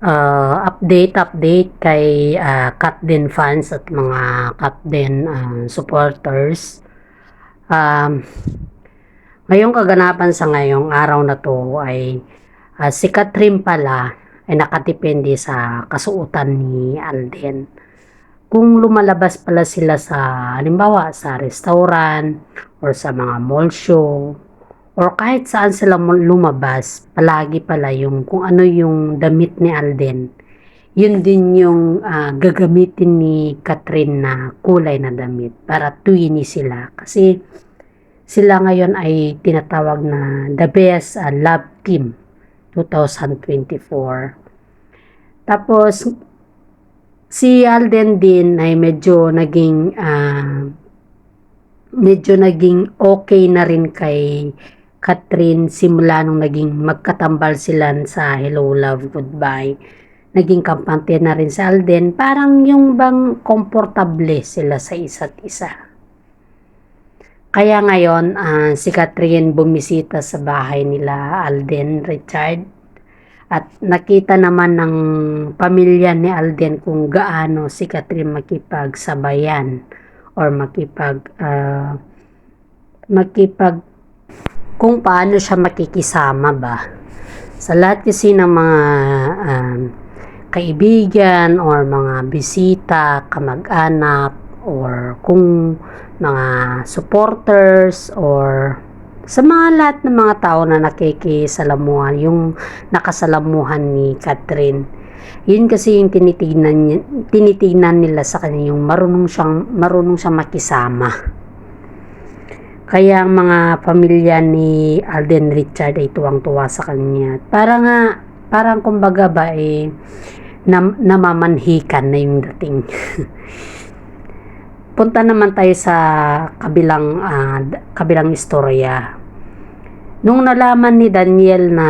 Update kay Katden fans at mga Katden supporters. Um, Ngayong kaganapan sa ngayong araw na to ay si Katrin pala ay nakadepende sa kasuotan ni Alden. Kung lumalabas pala sila sa halimbawa sa restaurant or sa mga mall show or kahit saan sila lumabas, palagi pala yung kung ano yung damit ni Alden, yun din yung gagamitin ni Katrin na kulay na damit para twinny sila. Kasi sila ngayon ay tinatawag na the best love team 2024. Tapos si Alden din ay medyo naging okay na rin kay Katrin simula nung naging magkatambal sila sa Hello Love Goodbye. Naging kampante na rin sa Alden, parang yung bang komportable sila sa isa't isa. Kaya ngayon, si Katrin bumisita sa bahay nila Alden Richard at nakita naman ng pamilya ni Alden kung gaano si Katrin makipagsabayan or kung paano siya makikisama ba. Sa lahat kasi ng mga kaibigan or mga bisita, kamag-anak, or kung mga supporters or sa mga lahat ng mga tao na nakikisalamuhan, yung nakasalamuhan ni Katrin. Yun kasi yung tinitignan nila sa kanya, yung marunong siyang makisama. Kaya ang mga pamilya ni Alden Richard ay tuwang-tuwa sa kanya. Parang kumbaga ba namamanhikan na yung dating. Punta naman tayo sa kabilang istorya. Nung nalaman ni Daniel na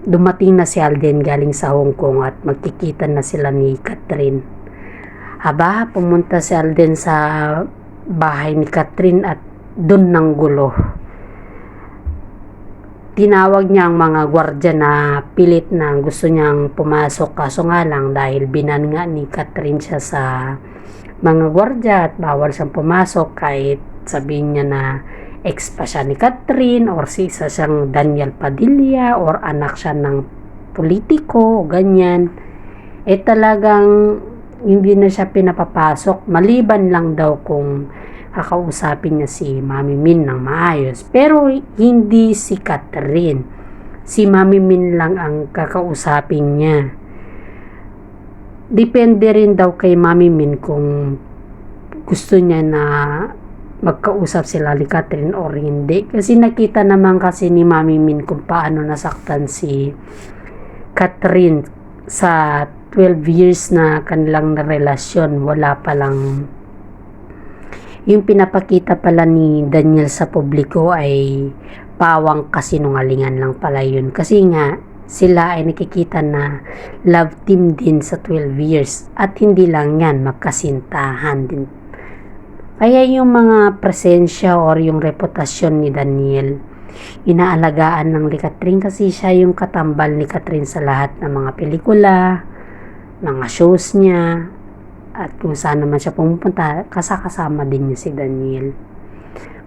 dumating na si Alden galing sa Hong Kong at magkikita na sila ni Katrin, pumunta si Alden sa bahay ni Katrin at doon ng gulo. Tinawag niya ang mga gwardya na pilit na gusto niyang pumasok, kaso nga lang dahil binan nga ni Katrin siya sa mga gwardya at bawal siyang pumasok kahit sabihin niya na ex pa siya ni Katrin or isa siyang Daniel Padilla or anak siya ng politiko o ganyan. Talagang hindi na siya pinapapasok maliban lang daw kung kakausapin niya si Mami Min ng maayos. Pero hindi si Katrin. Si Mami Min lang ang kakausapin niya. Depende rin daw kay Mami Min kung gusto niya na magkausap sila ni Katrin or hindi. Kasi nakita naman kasi ni Mami Min kung paano nasaktan si Katrin sa 12 years na kanilang relasyon. Wala palang yung pinapakita pala ni Daniel sa publiko ay pawang kasinungalingan lang pala yun. Kasi nga sila ay nakikita na love team din sa 12 years at hindi lang yan, magkasintahan din. Kaya yung mga presensya or yung reputasyon ni Daniel inaalagaan ng ni Katrin kasi siya yung katambal ni Katrin sa lahat ng mga pelikula, mga shows niya, at kung saan naman siya pumupunta, kasama din niya si Daniel.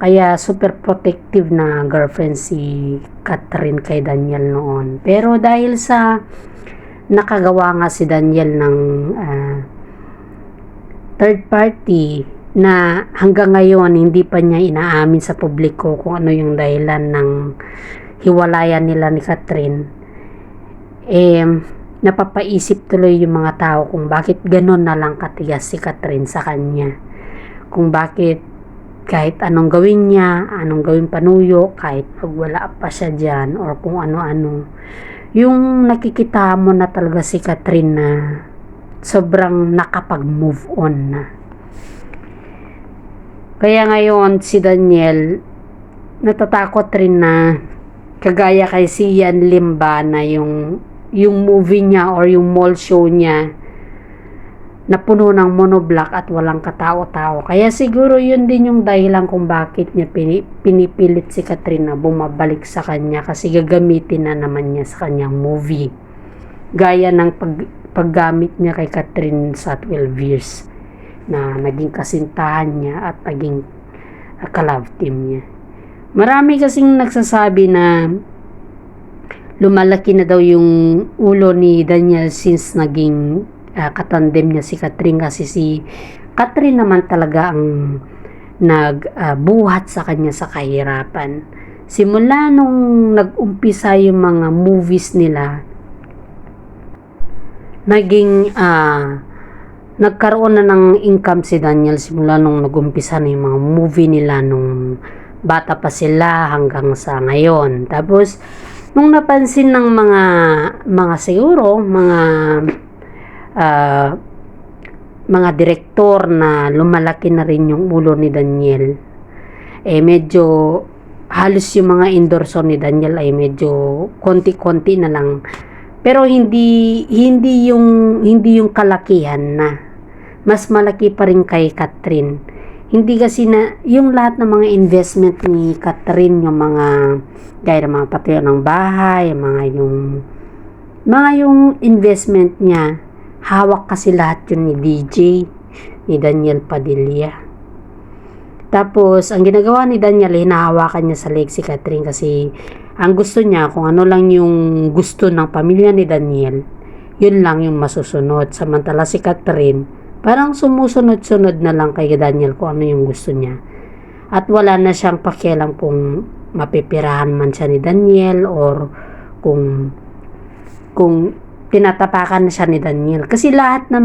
Kaya super protective na girlfriend si Katrin kay Daniel noon. Pero dahil sa nakagawa nga si Daniel ng third party na hanggang ngayon hindi pa niya inaamin sa publiko kung ano yung dahilan ng hiwalayan nila ni Katrin, napapaisip tuloy yung mga tao kung bakit ganon na lang katigas si Katrin sa kanya. Kung bakit kahit anong gawin niya, anong gawin panuyo, kahit wala pa siya dyan or kung ano-ano, yung nakikita mo na talaga si Katrin na sobrang nakapag-move on na. Kaya ngayon si Daniel natatakot rin na kagaya kay si Yan Limba na yung movie niya or yung mall show niya na puno ng monoblock at walang katao-tao. Kaya siguro yun din yung dahilan kung bakit niya pinipilit si Katrin na bumabalik sa kanya kasi gagamitin na naman niya sa kanyang movie. Gaya ng paggamit niya kay Catherine sa 12 years na naging kasintahan niya at naging ka-love team niya. Marami kasing nagsasabi na lumalaki na daw yung ulo ni Daniel since naging katandem niya si Catherine, kasi si Catherine naman talaga ang nagbuhat sa kanya sa kahirapan. Simula nung nag-umpisa yung mga movies nila, nagkaroon na ng income si Daniel simula nung nag-umpisa na yung mga movie nila nung bata pa sila hanggang sa ngayon. Tapos nung napansin ng mga siguro mga direktor na lumalaki na rin yung ulo ni Daniel, medyo halos yung mga endorso ni Daniel ay medyo konti-konti na lang. Pero hindi yung kalakihan na. Mas malaki pa rin kay Catherine. Hindi kasi na yung lahat ng mga investment ni Catherine, yung mga gaya ng mga patayo ng bahay, mga yung investment niya, hawak kasi lahat yun ni DJ, ni Daniel Padilla. Tapos ang ginagawa ni Daniel, hinahawakan niya sa leg si Catherine kasi ang gusto niya, kung ano lang yung gusto ng pamilya ni Daniel, yun lang yung masusunod. Samantala si Catherine, parang sumusunod-sunod na lang kay Daniel kung ano yung gusto niya. At wala na siyang pakialam kung mapipirahan man siya ni Daniel or kung tinatapakan na siya ni Daniel. Kasi lahat ng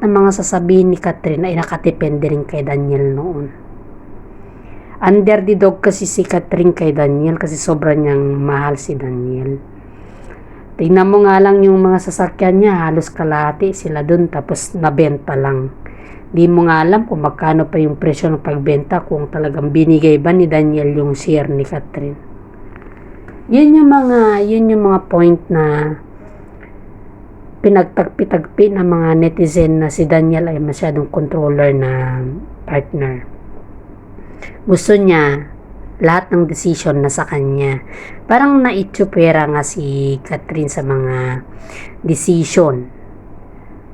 mga sasabihin ni Catherine ay nakatipende rin kay Daniel noon. Under the dog kasi si Catherine kay Daniel kasi sobrang niyang mahal si Daniel. Tingnan mo nga lang yung mga sasakyan niya, halos kalahati sila dun, tapos nabenta lang. Di mo nga alam kung magkano pa yung presyo ng pagbenta, kung talagang binigay ba ni Daniel yung share ni Catherine. Yun yung mga point na pinagtagpi-tagpi ng mga netizen na si Daniel ay masyadong controller na partner. Gusto niya lahat ng decision na sa kanya. Parang naitsupera nga si Catherine sa mga decision.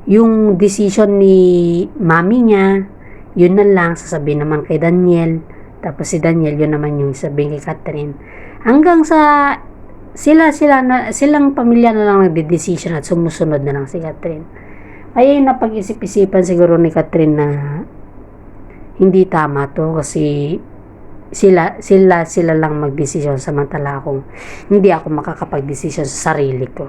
Yung decision ni mami niya, yun na lang sasabihin naman kay Daniel. Tapos si Daniel, yun naman yung sabihin kay Catherine. Hanggang sa silang pamilya na lang nagde-decision at sumusunod na lang si Catherine. Ay napag-isip-isipan siguro ni Catherine na hindi tama to, kasi sila lang magdesisyon, samantala akong hindi ako makakapag-desisyon sa sarili ko.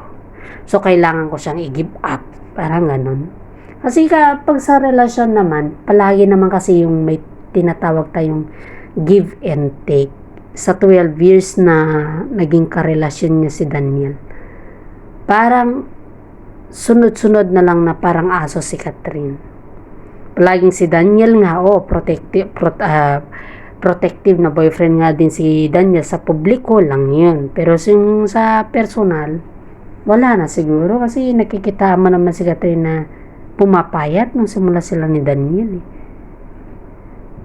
So kailangan ko siyang i-give up, parang ganun. Kasi kapag sa relasyon naman, palagi naman kasi yung may tinatawag tayong give and take. Sa 12 years na naging karelasyon niya si Daniel, parang sunod-sunod na lang na parang aso si Catherine. Palaging si Daniel nga, protective na boyfriend nga din si Daniel, sa publiko lang yun. Pero sa personal, wala na siguro, kasi nakikita mo naman si Catherine na pumapayat nung simula sila ni Daniel.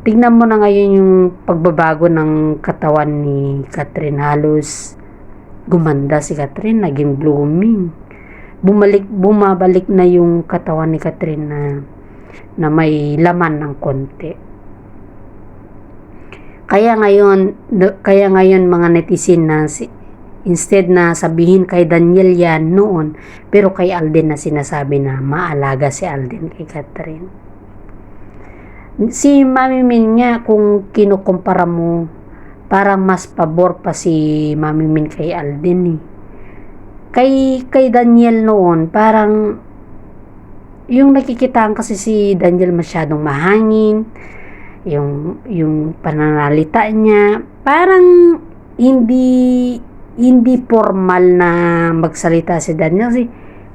Tignan mo na ngayon yung pagbabago ng katawan ni Catherine. Halos gumanda si Catherine, naging blooming. Bumabalik na yung katawan ni Catherine na may laman ng konti. Kaya ngayon mga netizen na instead na sabihin kay Daniel yan noon, pero kay Alden na sinasabi na maalaga si Alden kay Catherine. Si Mami Min nga, kung kinukumpara mo, parang mas pabor pa si Mami Min kay Alden eh. Kay Daniel noon, parang yung nakikitaan kasi si Daniel masyadong mahangin, yung pananalita niya, parang hindi formal na magsalita si Daniel, kasi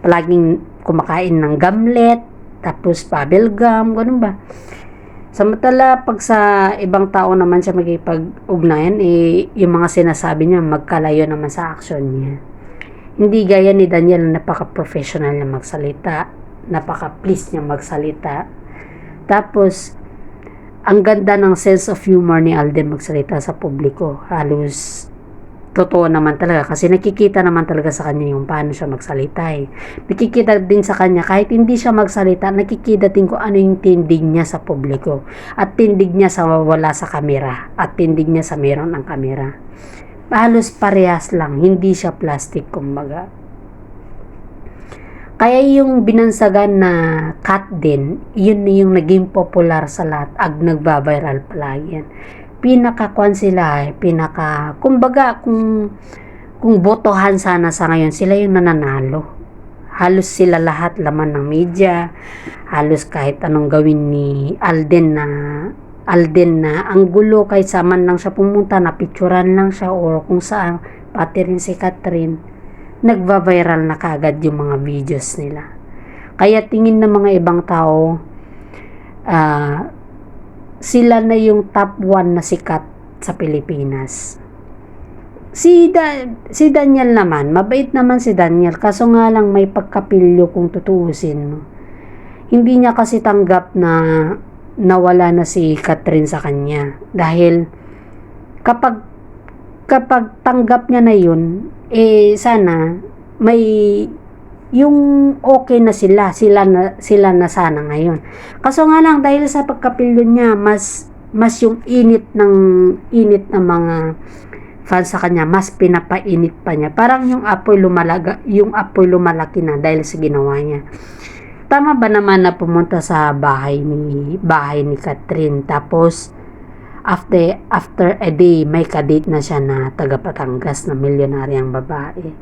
palaging kumakain ng gamlet, tapos bubble gum, ganun ba. Samantala pag sa ibang tao naman siya magkipag-ugnayan, yung mga sinasabi niya magkalayo naman sa action niya. Hindi gaya ni Daniel na napaka-professional na magsalita, napaka-please niya magsalita. Tapos ang ganda ng sense of humor ni Alden magsalita sa publiko. Halos totoo naman talaga kasi nakikita naman talaga sa kanya yung paano siya magsalita eh. Nakikita din sa kanya kahit hindi siya magsalita, nakikita din kung ano yung tindig niya sa publiko at tindig niya sa wala sa kamera at tindig niya sa meron ang kamera. Halos parehas lang, hindi siya plastic kumbaga. Kaya yung binansagan na cut din, yun yung naging popular sa lahat at nagbabiral palagi yan. Pinaka-kwan sila kumbaga kung botohan sana sa ngayon, sila yung nananalo. Halos sila lahat laman ng media, halos kahit anong gawin ni Alden na ang gulo kahit saan lang siya pumunta, napicturan lang siya or kung saan, pati rin si Catherine, nagva-viral na kagad yung mga videos nila. Kaya tingin ng mga ibang tao, sila na yung top 1 na sikat sa Pilipinas. Si Daniel naman, mabait naman si Daniel, kaso nga lang may pagkapilyo kung tutuusin mo. Hindi niya kasi tanggap na nawala na si Catherine sa kanya. Dahil kapag tanggap niya na yun, sana may yung okay na sila na sana ngayon. Kaso nga lang dahil sa pagkapilyo niya, mas yung init ng mga fans sa kanya, mas pinapainit pa niya. Parang yung apoy lumalaki na dahil sa ginawa niya. Tama ba naman na pumunta sa bahay ni Catherine, tapos after a day may kadate na siya na taga Batangas na milyonaryang babae.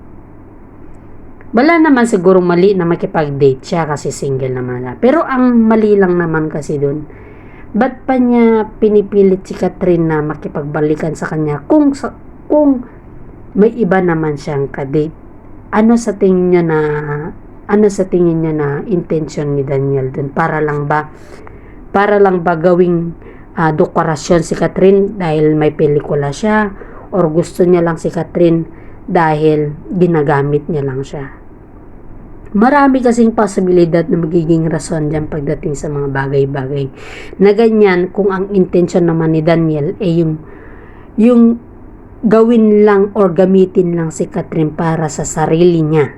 Wala naman siguro mali na makipag-date siya kasi single naman siya. Pero ang mali lang naman kasi dun, ba't pa niya pinipilit si Catherine na makipagbalikan sa kanya kung may iba naman siyang kadate? Ano sa tingin niyo na intention ni Daniel dun? Para lang ba gawing dekorasyon si Catherine dahil may pelikula siya, or gusto niya lang si Catherine dahil ginagamit niya lang siya? Marami kasing posibilidad na magiging rason dyan pagdating sa mga bagay-bagay na ganyan, kung ang intention naman ni Daniel ay yung gawin lang or gamitin lang si Catherine para sa sarili niya,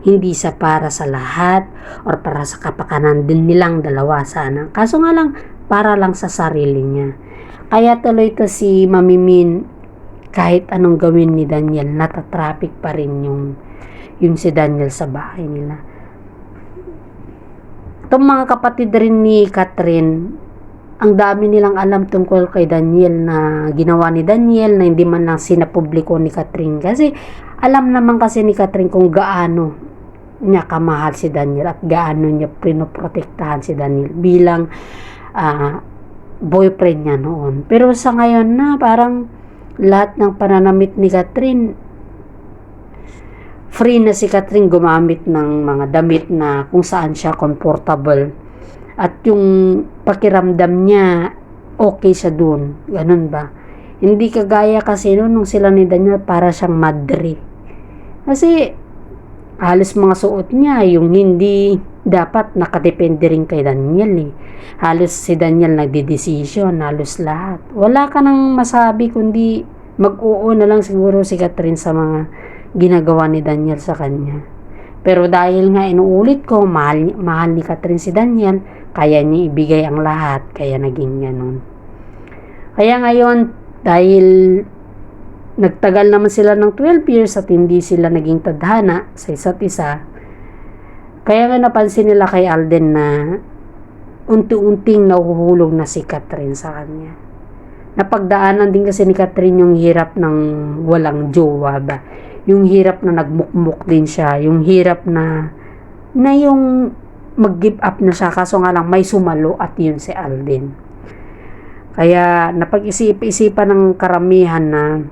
hindi sa para sa lahat or para sa kapakanan din nilang dalawa sana. Kaso nga lang, para lang sa sarili niya. Kaya tuloy to si Mami Min, kahit anong gawin ni Daniel, natatraffic pa rin yung si Daniel sa bahay nila. Itong mga kapatid rin ni Catherine, ang dami nilang alam tungkol kay Daniel na ginawa ni Daniel na hindi man lang sinapubliko ni Catherine. Kasi alam naman kasi ni Catherine kung gaano niya kamahal si Daniel at gaano niya pinoprotektahan si Daniel bilang boyfriend niya noon. Pero sa ngayon na parang lahat ng pananamit ni Catherine, free na si Catherine gumamit ng mga damit na kung saan siya comfortable at yung pakiramdam niya okay siya dun. Ganun ba? Hindi kagaya kasi nung sila ni Daniel, para siyang madre. Kasi halos mga suot niya yung hindi dapat nakadepende rin kay Daniel eh. Halos si Daniel nagdidesisyon, halos lahat. Wala ka nang masabi kundi mag-oo na lang siguro si Catherine sa mga ginagawa ni Daniel sa kanya. Pero dahil nga inuulit ko, mahal ni Catherine si Daniel, kaya niya ibigay ang lahat, kaya naging ganun. Kaya ngayon, dahil nagtagal naman sila ng 12 years at hindi sila naging tadhana sa isa't isa, kaya nga napansin nila kay Alden na unti-unting nahuhulog na si Catherine sa kanya. Napagdaanan din kasi ni Catherine yung hirap ng walang jowa ba, yung hirap na nagmukmuk din siya, yung hirap na yung mag-give up na siya, kaso nga lang may sumalo at yun si Alden. Kaya napag-isip-isipan ng karamihan na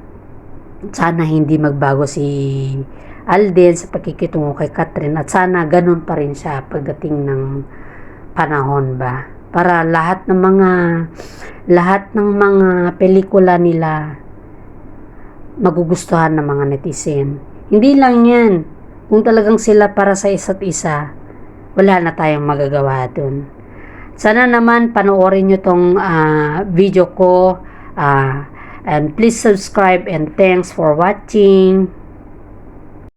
sana hindi magbago si Alden sa pagkikitungo kay Catherine at sana ganun pa rin siya pagdating ng panahon ba, para lahat ng mga pelikula nila magugustuhan ng mga netizen. Hindi lang yan, kung talagang sila para sa isa't isa, wala na tayong magagawa dun. Sana naman panoorin nyo tong video ko, And please subscribe and thanks for watching.